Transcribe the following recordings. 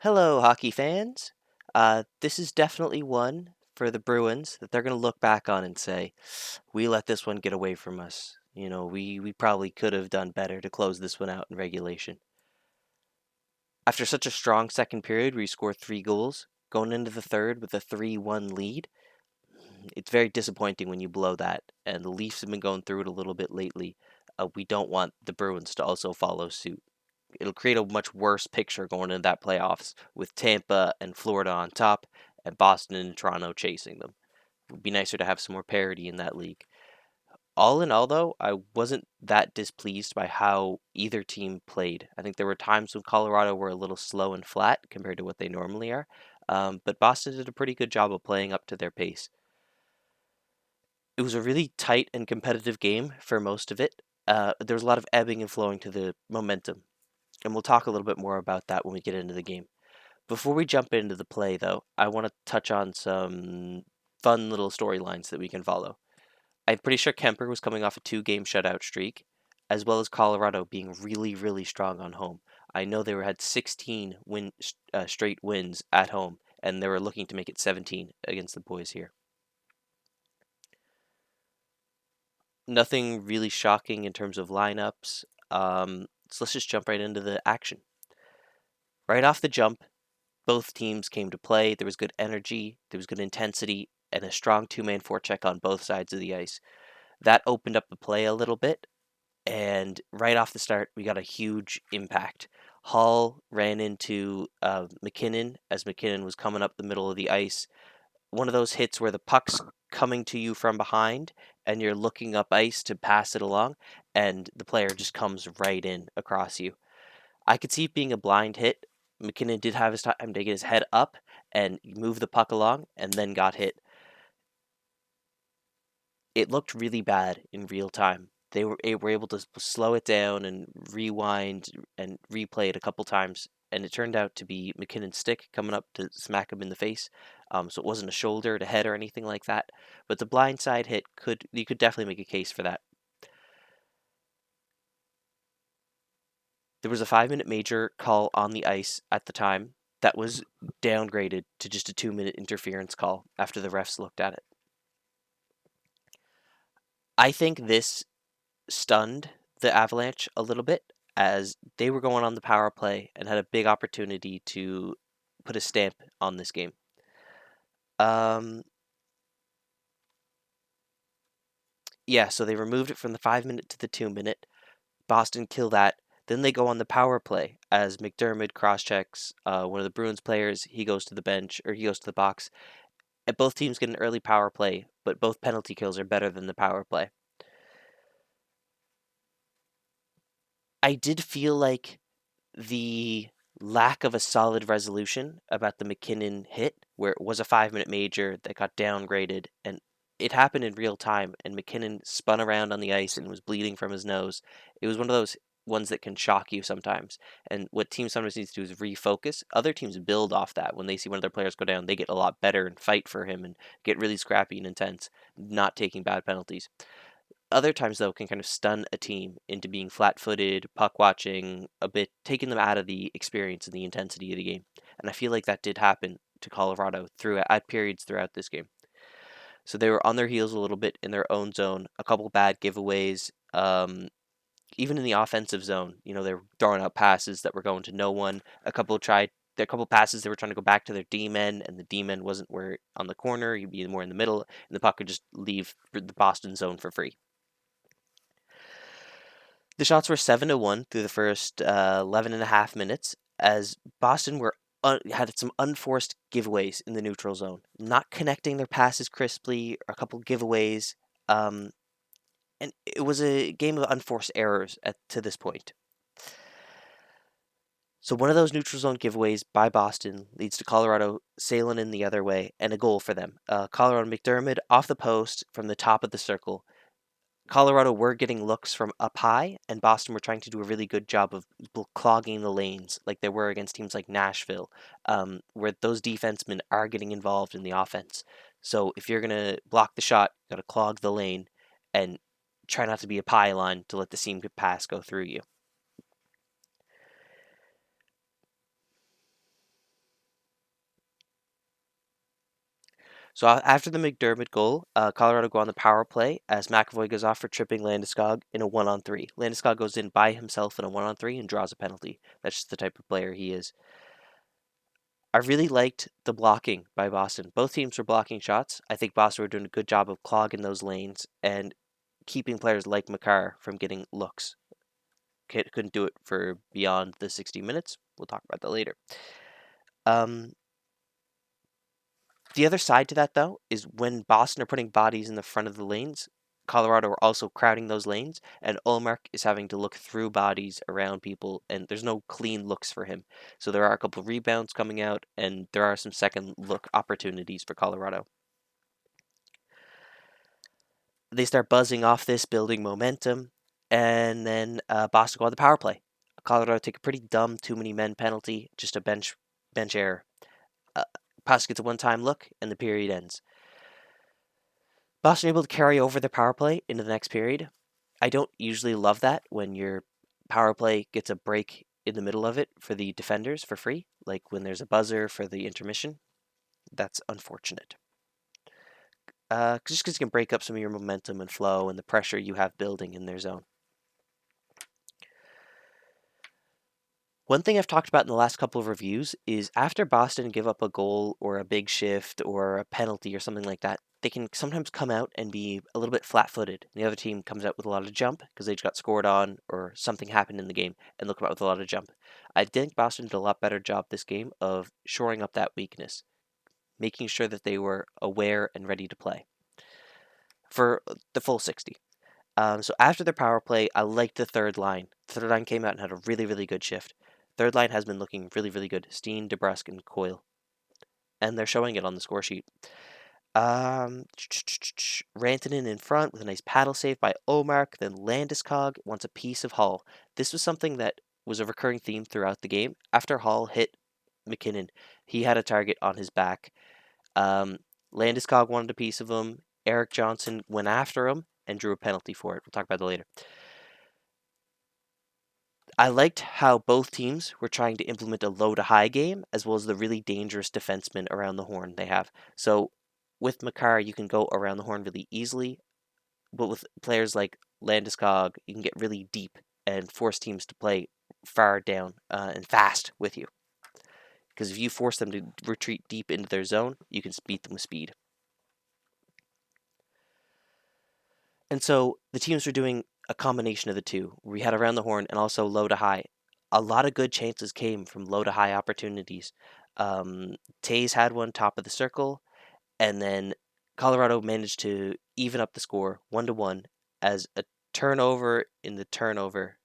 Hello, hockey fans. This is definitely one for the Bruins that they're going to look back on and say, we let this one get away from us. We probably could have done better to close this one out in regulation. After such a strong second period where you score 3 goals, going into the third with a 3-1 lead, it's very disappointing when you blow that. And the Leafs have been going through it a little bit lately. We don't want the Bruins to also follow suit. It'll create a much worse picture going into that playoffs with Tampa and Florida on top and Boston and Toronto chasing them. It would be nicer to have some more parity in that league. All in all, though, I wasn't that displeased by how either team played. I think there were times when Colorado were a little slow and flat compared to what they normally are, but Boston did a pretty good job of playing up to their pace. It was a really tight and competitive game for most of it. There was a lot of ebbing and flowing to the momentum, and we'll talk a little bit more about that when we get into the game. Before we jump into the play, though, I want to touch on some fun little storylines that we can follow. I'm pretty sure Kemper was coming off a 2-game shutout streak, as well as Colorado being really, really strong on home. I know they had 16 straight wins at home, and they were looking to make it 17 against the boys here. Nothing really shocking in terms of lineups. So let's just jump right into the action. Right off the jump, both teams came to play. There was good energy, there was good intensity, and a strong two-man forecheck on both sides of the ice. That opened up the play a little bit, and right off the start, we got a huge impact. Hall ran into McKinnon as McKinnon was coming up the middle of the ice. One of those hits where the puck's coming to you from behind, and you're looking up ice to pass it along, and the player just comes right in across you. I could see it being a blind hit. McKinnon did have his time to get his head up and move the puck along, and then got hit. It looked really bad in real time. They were able to slow it down and rewind and replay it a couple times, and it turned out to be McKinnon's stick coming up to smack him in the face. So it wasn't a shoulder to head or anything like that. But the blindside hit you could definitely make a case for that. There was a 5-minute major call on the ice at the time that was downgraded to just a 2-minute interference call after the refs looked at it. I think this stunned the Avalanche a little bit as they were going on the power play and had a big opportunity to put a stamp on this game. So they removed it from the 5-minute to the 2-minute. Boston kill that. Then they go on the power play as McDermott cross-checks one of the Bruins players. He goes to the bench, or he goes to the box. And both teams get an early power play, but both penalty kills are better than the power play. I did feel like the lack of a solid resolution about the McKinnon hit, where it was a 5-minute major that got downgraded, and it happened in real time, and McKinnon spun around on the ice and was bleeding from his nose. It was one of those ones that can shock you sometimes. And what teams sometimes need to do is refocus. Other teams build off that. When they see one of their players go down, they get a lot better and fight for him and get really scrappy and intense, not taking bad penalties. Other times, though, can kind of stun a team into being flat-footed, puck-watching, a bit, taking them out of the experience and the intensity of the game. And I feel like that did happen to Colorado at periods throughout this game. So they were on their heels a little bit in their own zone, a couple bad giveaways, even in the offensive zone. They were throwing out passes that were going to no one. A couple passes they were trying to go back to their D-men, and the D-men wasn't where on the corner. He'd be more in the middle, and the puck would just leave the Boston zone for free. The shots were 7-1 through the first 11 and a half minutes as Boston had some unforced giveaways in the neutral zone, not connecting their passes crisply, or a couple giveaways. And it was a game of unforced errors to this point. So one of those neutral zone giveaways by Boston leads to Colorado sailing in the other way and a goal for them. Colorado McDermott off the post from the top of the circle. Colorado were getting looks from up high, and Boston were trying to do a really good job of clogging the lanes, like they were against teams like Nashville, where those defensemen are getting involved in the offense. So if you're going to block the shot, you got to clog the lane and try not to be a pylon to let the seam pass go through you. So after the McDermott goal, Colorado go on the power play as McAvoy goes off for tripping Landeskog in a 1-on-3. Landeskog goes in by himself in a 1-on-3 and draws a penalty. That's just the type of player he is. I really liked the blocking by Boston. Both teams were blocking shots. I think Boston were doing a good job of clogging those lanes and keeping players like Makar from getting looks. Couldn't do it for beyond the 60 minutes. We'll talk about that later. Um, The other side to that, though, is when Boston are putting bodies in the front of the lanes, Colorado are also crowding those lanes, and Olmark is having to look through bodies around people, and there's no clean looks for him. So there are a couple of rebounds coming out, and there are some second look opportunities for Colorado. They start buzzing off this, building momentum, and then Boston go on the power play. Colorado take a pretty dumb too many men penalty, just a bench error. Pass gets a one-time look, and the period ends. Boston able to carry over the power play into the next period. I don't usually love that when your power play gets a break in the middle of it for the defenders for free, like when there's a buzzer for the intermission. That's unfortunate. Just because it can break up some of your momentum and flow and the pressure you have building in their zone. One thing I've talked about in the last couple of reviews is after Boston give up a goal or a big shift or a penalty or something like that, they can sometimes come out and be a little bit flat-footed. The other team comes out with a lot of jump because they just got scored on or something happened in the game and they'll come out with a lot of jump. I think Boston did a lot better job this game of shoring up that weakness, making sure that they were aware and ready to play for the full 60. So after the power play, I liked the third line. The third line came out and had a really, really good shift. Third line has been looking really, really good. Steen, DeBrusk, and Coyle. And they're showing it on the score sheet. Rantanen in front with a nice paddle save by Omark. Then Landeskog wants a piece of Hall. This was something that was a recurring theme throughout the game. After Hall hit McKinnon, he had a target on his back. Landeskog wanted a piece of him. Eric Johnson went after him and drew a penalty for it. We'll talk about that later. I liked how both teams were trying to implement a low to high game, as well as the really dangerous defensemen around the horn they have. So with Makar, you can go around the horn really easily, but with players like Landeskog, you can get really deep and force teams to play far down and fast with you. Because if you force them to retreat deep into their zone, you can beat them with speed. And so the teams were doing a combination of the two. We had around the horn and also low to high. A lot of good chances came from low to high opportunities. Tays had one top of the circle, and then Colorado managed to even up the score 1-1 as a turnover in the turnover.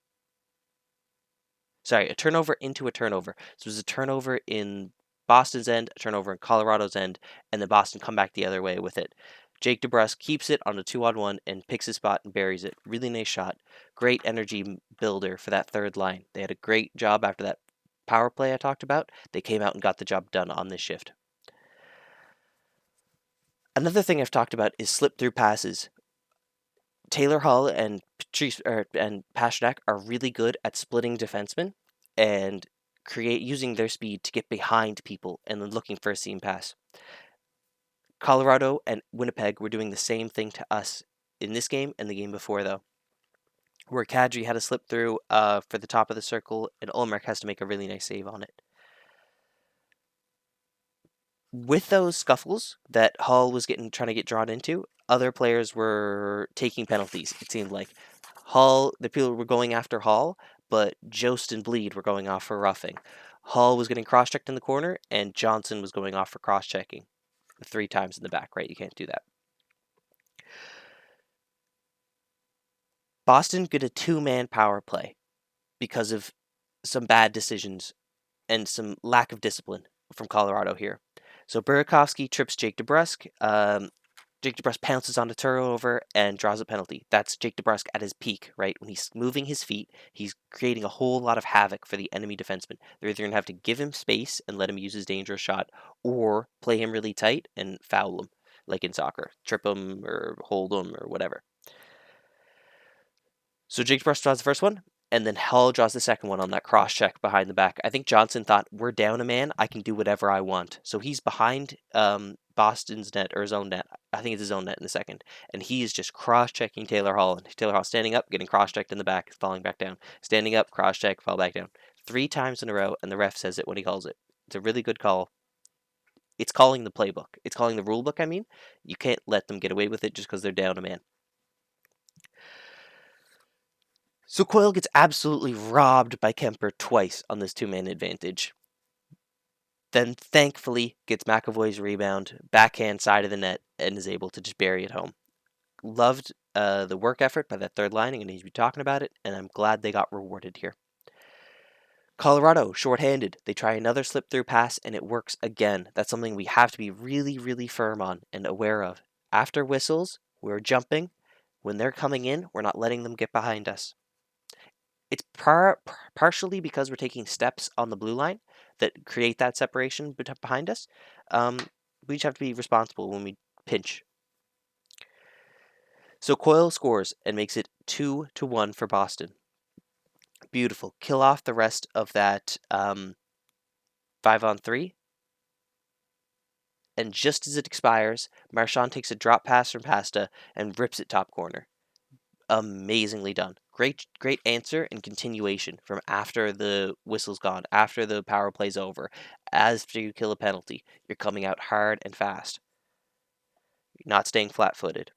Sorry, a turnover into a turnover. So it was a turnover in Boston's end, a turnover in Colorado's end, and then Boston come back the other way with it. Jake DeBrusk keeps it on a 2-on-1 and picks his spot and buries it. Really nice shot. Great energy builder for that third line. They had a great job after that power play I talked about. They came out and got the job done on this shift. Another thing I've talked about is slip through passes. Taylor Hall and Pastrnak are really good at splitting defensemen and using their speed to get behind people and then looking for a seam pass. Colorado and Winnipeg were doing the same thing to us in this game and the game before, though, where Kadri had a slip through for the top of the circle, and Olmark has to make a really nice save on it. With those scuffles that Hall was trying to get drawn into, other players were taking penalties, it seemed like. The people were going after Hall, but Jost and Bleed were going off for roughing. Hall was getting cross-checked in the corner, and Johnson was going off for cross-checking. 3 times in the back, right? You can't do that. Boston did a 2-man power play because of some bad decisions and some lack of discipline from Colorado here. So Burakovsky trips Jake DeBrusk. Jake DeBrusk pounces on a turnover and draws a penalty. That's Jake DeBrusk at his peak, right? When he's moving his feet, he's creating a whole lot of havoc for the enemy defenseman. They're either going to have to give him space and let him use his dangerous shot, or play him really tight and foul him, like in soccer. Trip him or hold him or whatever. So Jake DeBrusk draws the first one. And then Hall draws the second one on that cross check behind the back. I think Johnson thought, we're down a man, I can do whatever I want. So he's behind Boston's net, or his own net. I think it's his own net in the second. And he is just cross checking Taylor Hall. And Taylor Hall standing up, getting cross checked in the back, falling back down. Standing up, cross check, fall back down. 3 times in a row, and the ref says it when he calls it. It's a really good call. It's calling the playbook. It's calling the rule book, I mean. You can't let them get away with it just because they're down a man. So Coyle gets absolutely robbed by Kemper twice on this 2-man advantage. Then thankfully gets McAvoy's rebound, backhand side of the net, and is able to just bury it home. Loved the work effort by that third line. I'm going to be talking about it, and I'm glad they got rewarded here. Colorado, shorthanded. They try another slip-through pass, and it works again. That's something we have to be really, really firm on and aware of. After whistles, we're jumping. When they're coming in, we're not letting them get behind us. It's partially because we're taking steps on the blue line that create that separation behind us. We just have to be responsible when we pinch. So Coyle scores and makes it 2-1 for Boston. Beautiful. Kill off the rest of that 5-on-3. And just as it expires, Marchand takes a drop pass from Pasta and rips it top corner. Amazingly done. Great answer and continuation from after the whistle's gone, after the power play's over. As you kill a penalty, you're coming out hard and fast. You're not staying flat-footed.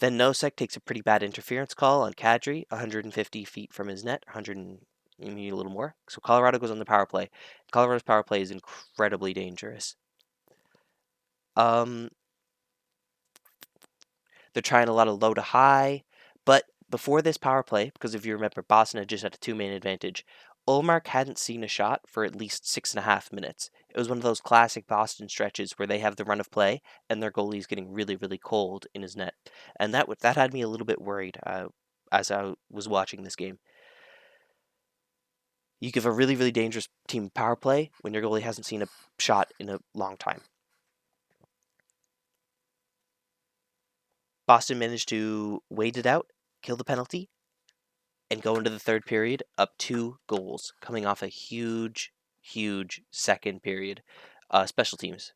Then Nosek takes a pretty bad interference call on Kadri, 150 feet from his net, 100 and maybe a little more. So Colorado goes on the power play. Colorado's power play is incredibly dangerous. They're trying a lot of low to high, but before this power play, because if you remember, Boston had just had a 2-man advantage, Ullmark hadn't seen a shot for at least 6.5 minutes. It was one of those classic Boston stretches where they have the run of play and their goalie's getting really, really cold in his net. And that had me a little bit worried as I was watching this game. You give a really, really dangerous team power play when your goalie hasn't seen a shot in a long time. Boston managed to wait it out, kill the penalty, and go into the third period up 2 goals, coming off a huge, huge second period. Special teams.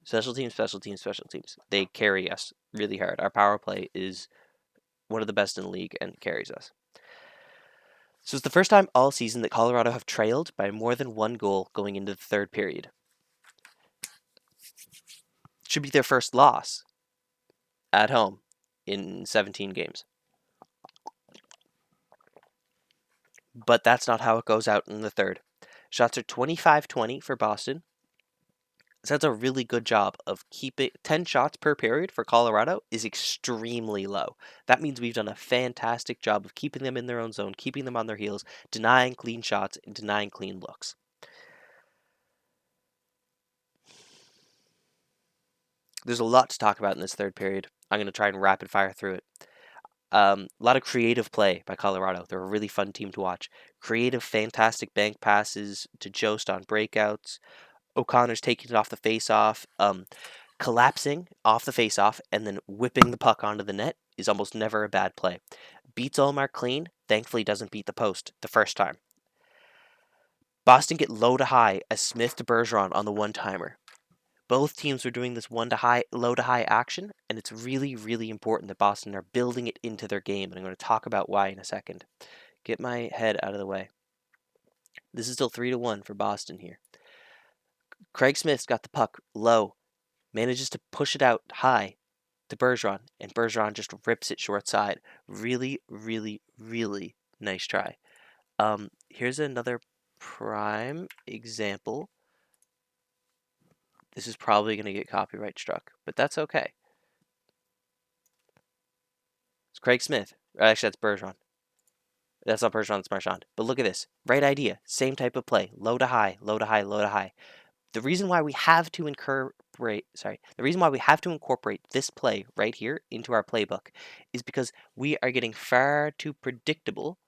They carry us really hard. Our power play is one of the best in the league and carries us. So it's the first time all season that Colorado have trailed by more than 1 goal going into the third period. Should be their first loss at home in 17 games. But that's not how it goes out in the third. Shots are 25-20 for Boston. So that's a really good job of keeping 10 shots per period for Colorado is extremely low. That means we've done a fantastic job of keeping them in their own zone, keeping them on their heels, denying clean shots, and denying clean looks. There's a lot to talk about in this third period. I'm going to try and rapid fire through it. A lot of creative play by Colorado. They're a really fun team to watch. Creative, fantastic bank passes to Jost on breakouts. O'Connor's taking it off the face-off. Collapsing off the face-off and then whipping the puck onto the net is almost never a bad play. Beats Ullmark clean. Thankfully doesn't beat the post the first time. Boston get low to high as Smith to Bergeron on the one-timer. Both teams are doing this low to high action, and it's really, really important that Boston are building it into their game, and I'm going to talk about why in a second. Get my head out of the way. This is still 3-1 for Boston here. Craig Smith's got the puck low, manages to push it out high to Bergeron, and Bergeron just rips it short side. Really, really, really nice try. Here's another prime example. This is probably going to get copyright struck, but that's okay. It's Craig Smith. Actually, that's Bergeron. That's not Bergeron, it's Marchand. But look at this. Right idea. Same type of play. Low to high, low to high, low to high. The reason why we have to incorporate this play right here into our playbook is because we are getting far too predictable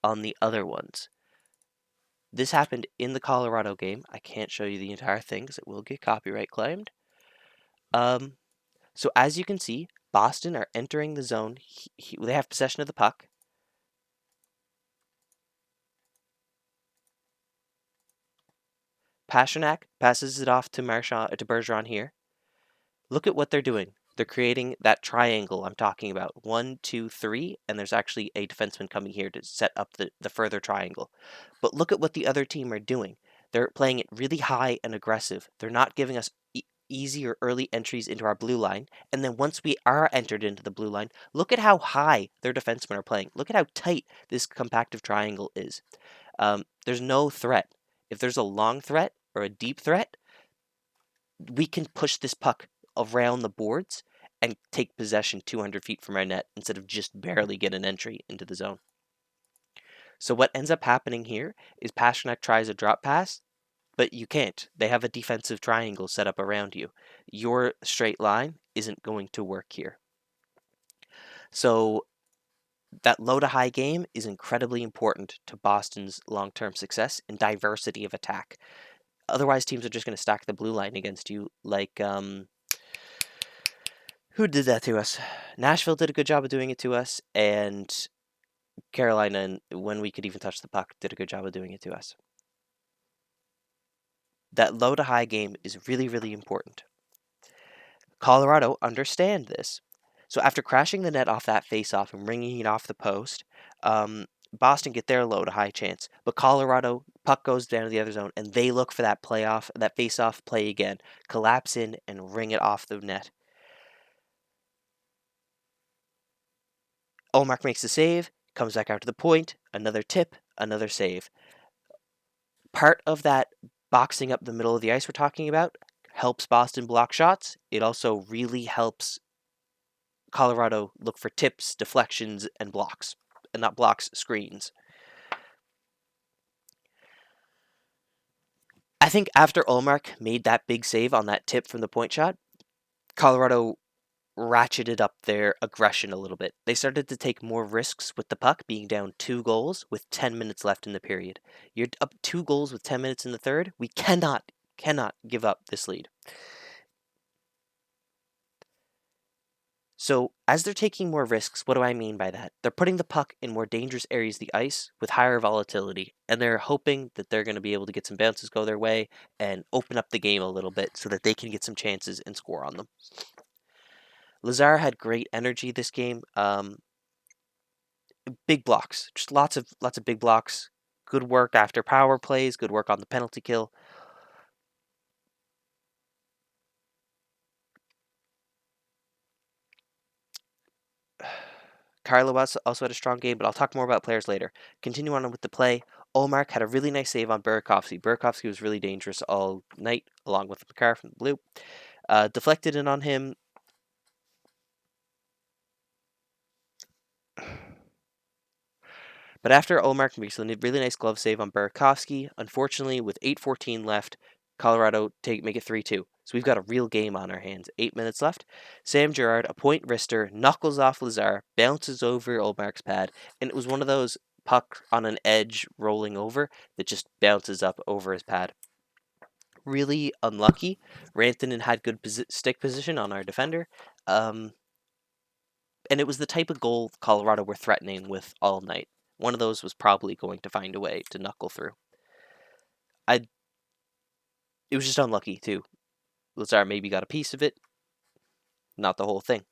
on the other ones. This happened in the Colorado game. I can't show you the entire thing because it will get copyright claimed. So as you can see, Boston are entering the zone. They have possession of the puck. Pasternak passes it off to Bergeron here. Look at what they're doing. They're creating that triangle I'm talking about. 1, 2, 3, and there's actually a defenseman coming here to set up the further triangle. But look at what the other team are doing. They're playing it really high and aggressive. They're not giving us easy or early entries into our blue line. And then once we are entered into the blue line, look at how high their defensemen are playing. Look at how tight this compactive triangle is. There's no threat. If there's a long threat or a deep threat, we can push this puck around the boards and take possession 200 feet from our net instead of just barely get an entry into the zone. So what ends up happening here is Pasternak tries a drop pass, but you can't. They have a defensive triangle set up around you. Your straight line isn't going to work here. So that low to high game is incredibly important to Boston's long-term success and diversity of attack. Otherwise, teams are just going to stack the blue line against you like who did that to us? Nashville did a good job of doing it to us, and Carolina, and when we could even touch the puck, did a good job of doing it to us. That low to high game is really, really important. Colorado understand this. So after crashing the net off that face-off and ringing it off the post, Boston get their low to high chance. But Colorado, puck goes down to the other zone, and they look for that face-off play again, collapse in, and ring it off the net. Ullmark makes the save, comes back out to the point, another tip, another save. Part of that boxing up the middle of the ice we're talking about helps Boston block shots. It also really helps Colorado look for tips, deflections, and blocks. And not blocks, screens. I think after Ullmark made that big save on that tip from the point shot, Colorado ratcheted up their aggression a little bit. They started to take more risks with the puck, being down 2 goals with 10 minutes left in the period. You're up 2 goals with 10 minutes in the third. We cannot give up this lead. So, as they're taking more risks, what do I mean by that? They're putting the puck in more dangerous areas of the ice with higher volatility, and they're hoping that they're going to be able to get some bounces go their way and open up the game a little bit so that they can get some chances and score on them. Lazar had great energy this game. Big blocks, just lots of big blocks. Good work after power plays. Good work on the penalty kill. Carlo also had a strong game, but I'll talk more about players later. Continue on with the play. Ullmark had a really nice save on Burakovsky. Burakovsky was really dangerous all night, along with Makar from the blue. Deflected in on him. But after Ullmark makes a really nice glove save on Burakovsky, unfortunately, with 8:14 left, Colorado make it 3-2. So we've got a real game on our hands. 8 minutes left. Sam Girard, a point wrister, knuckles off Lazar, bounces over Ullmark's pad, and it was one of those puck on an edge rolling over that just bounces up over his pad. Really unlucky. Rantanen had good stick position on our defender. And it was the type of goal Colorado were threatening with all night. One of those was probably going to find a way to knuckle through. It was just unlucky, too. Lazar maybe got a piece of it, not the whole thing.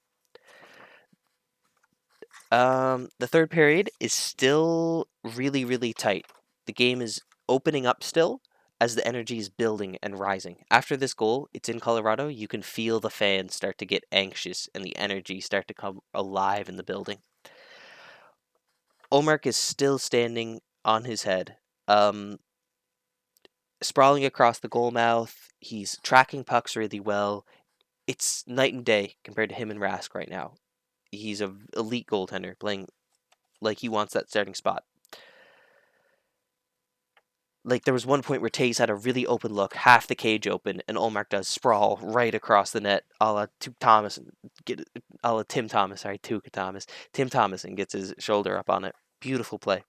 The third period is still really, really tight. The game is opening up still as the energy is building and rising. After this goal, it's in Colorado. You can feel the fans start to get anxious and the energy start to come alive in the building. Ullmark is still standing on his head. Sprawling across the goal mouth. He's tracking pucks really well. It's night and day compared to him and Rask right now. He's an elite goaltender playing like he wants that starting spot. Like there was one point where Taves had a really open look, half the cage open, and Ullmark does sprawl right across the net, a la Tim Thomas, Tim Thomas, and gets his shoulder up on it. Beautiful play.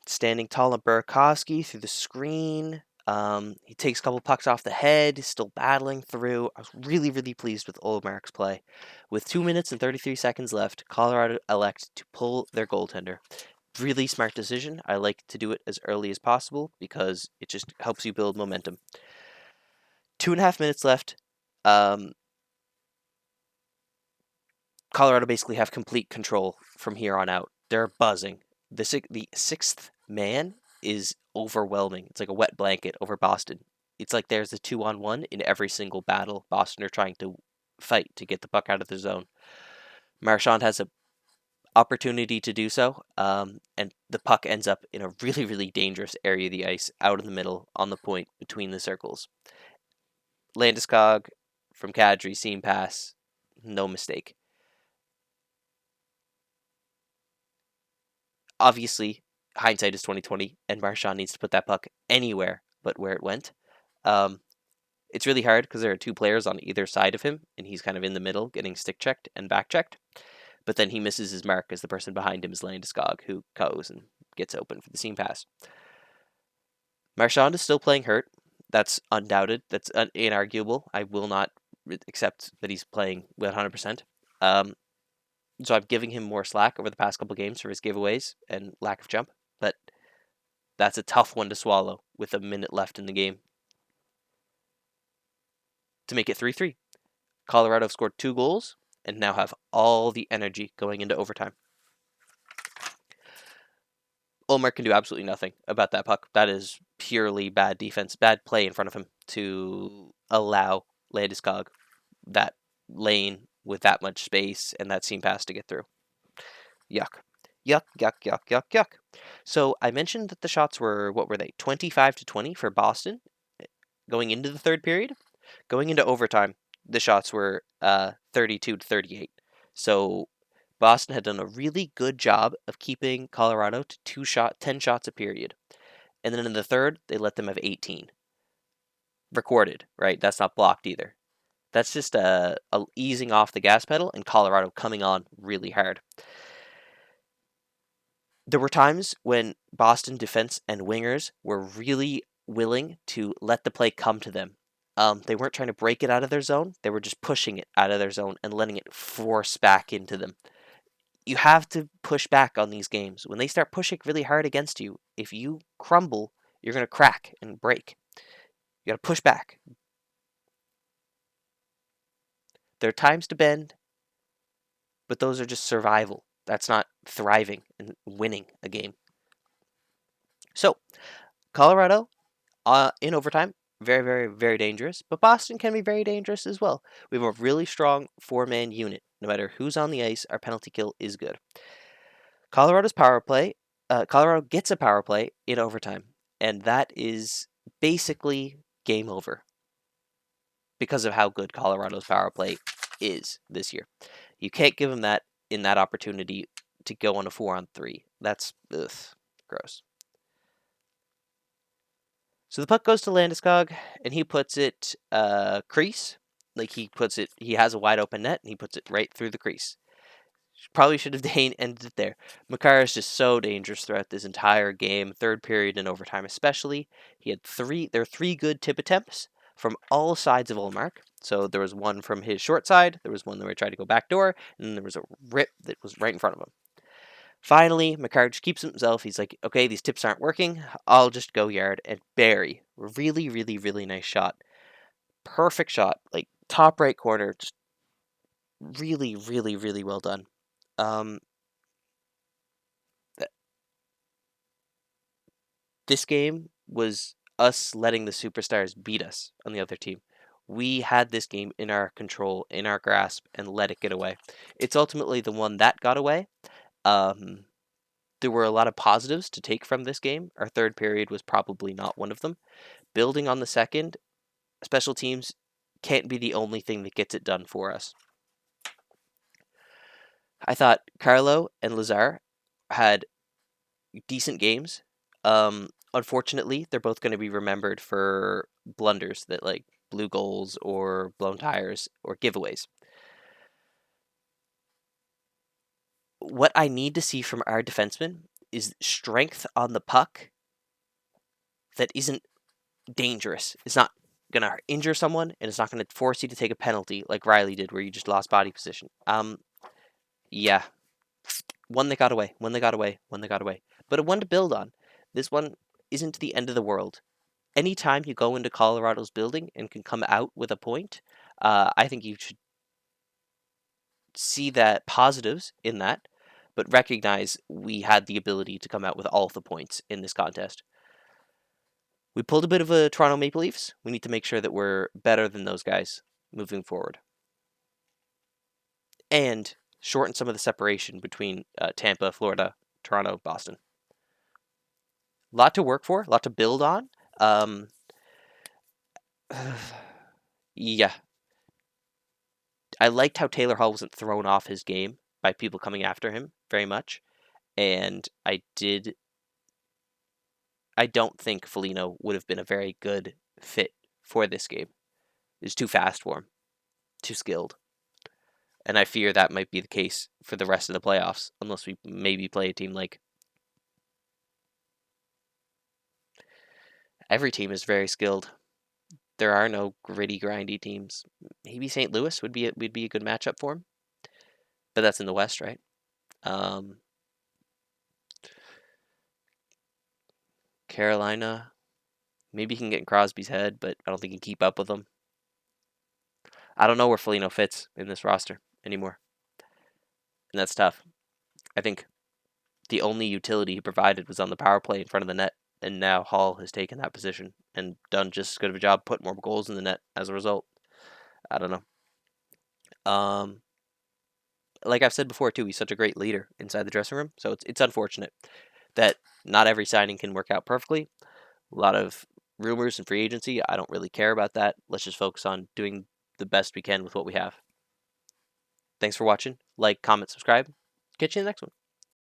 Standing tall on Burakovsky through the screen. He takes a couple pucks off the head, he's still battling through. I was really, really pleased with Olmark's play. With 2 minutes and 33 seconds left, Colorado elect to pull their goaltender. Really smart decision. I like to do it as early as possible because it just helps you build momentum. 2.5 minutes left. Colorado basically have complete control from here on out. They're buzzing. The sixth man is overwhelming. It's like a wet blanket over Boston. It's like there's a 2-on-1 in every single battle Boston are trying to fight to get the puck out of the zone. Marchand has an opportunity to do so, and the puck ends up in a really, really dangerous area of the ice, out in the middle, on the point between the circles. Landeskog from Kadri, seam pass, no mistake. Obviously, hindsight is 2020, and Marchand needs to put that puck anywhere but where it went. It's really hard because there are two players on either side of him, and he's kind of in the middle, getting stick checked and back checked. But then he misses his mark as the person behind him is Landeskog, who goes and gets open for the seam pass. Marchand is still playing hurt. That's undoubted. That's inarguable. I will not accept that he's playing 100%. So I'm giving him more slack over the past couple games for his giveaways and lack of jump. But that's a tough one to swallow with a minute left in the game. To make it 3-3. Colorado scored 2 goals and now have all the energy going into overtime. Ullmark can do absolutely nothing about that puck. That is purely bad defense, bad play in front of him to allow Landeskog that lane with that much space and that seam pass to get through. Yuck. Yuck, yuck, yuck, yuck, yuck. So I mentioned that the shots were, what were they, 25-20 for Boston going into the third period? Going into overtime, the shots were 32-38. So Boston had done a really good job of keeping Colorado to 10 shots a period. And then in the third, they let them have 18. Recorded, right? That's not blocked either. That's just a easing off the gas pedal and Colorado coming on really hard. There were times when Boston defense and wingers were really willing to let the play come to them. They weren't trying to break it out of their zone. They were just pushing it out of their zone and letting it force back into them. You have to push back on these games. When they start pushing really hard against you, if you crumble, you're going to crack and break. You got to push back. There are times to bend, but those are just survival. That's not thriving and winning a game. So, Colorado, in overtime, very, very, very dangerous, but Boston can be very dangerous as well. We have a really strong 4-man unit. No matter who's on the ice, our penalty kill is good. Colorado's power play, Colorado gets a power play in overtime, and that is basically game over because of how good Colorado's power play is this year. You can't give them that in that opportunity to go on a 4-on-3. That's gross. So the puck goes to Landeskog, and he puts it crease. Like he has a wide open net, and he puts it right through the crease. Probably should have ended it there. Makar is just so dangerous throughout this entire game, third period and overtime especially. There are three good tip attempts from all sides of Ullmark. So there was one from his short side, there was one that we tried to go backdoor, and then there was a rip that was right in front of him. Finally, Makar just keeps himself. He's like, okay, these tips aren't working. I'll just go yard. And Barry, really, really, really nice shot. Perfect shot. Like, top right corner. Just really, really, really well done. This game was us letting the superstars beat us on the other team. We had this game in our control, in our grasp, and let it get away. It's ultimately the one that got away. There were a lot of positives to take from this game. Our third period was probably not one of them. Building on the second, special teams can't be the only thing that gets it done for us. I thought Carlo and Lazar had decent games. Unfortunately, they're both going to be remembered for blunders that like blew goals or blown tires or giveaways. What I need to see from our defensemen is strength on the puck that isn't dangerous. It's not gonna injure someone, and it's not gonna force you to take a penalty like Riley did, where you just lost body position. Yeah, one that got away, one that got away, one that got away, but a one to build on. This one isn't the end of the world. Anytime you go into Colorado's building and can come out with a point, I think you should see that positives in that, but recognize we had the ability to come out with all of the points in this contest. We pulled a bit of a Toronto Maple Leafs. We need to make sure that we're better than those guys moving forward, and shorten some of the separation between Tampa, Florida, Toronto, Boston. A lot to work for, a lot to build on. Um, yeah, I liked how Taylor Hall wasn't thrown off his game by people coming after him very much, and I don't think Foligno would have been a very good fit for this game. He's too fast for him, too skilled. And I fear that might be the case for the rest of the playoffs, unless we maybe play a team like... Every team is very skilled. There are no gritty, grindy teams. Maybe St. Louis would be a good matchup for him, but that's in the West, right? Carolina, maybe he can get in Crosby's head, but I don't think he can keep up with him. I don't know where Foligno fits in this roster anymore, and that's tough. I think the only utility he provided was on the power play in front of the net, and now Hall has taken that position and done just as good of a job, put more goals in the net as a result. I don't know. Like I've said before too, he's such a great leader inside the dressing room, so it's unfortunate that not every signing can work out perfectly. A lot of rumors and free agency. I don't really care about that. Let's just focus on doing the best we can with what we have. Thanks for watching. Like, comment, subscribe. Catch you in the next one.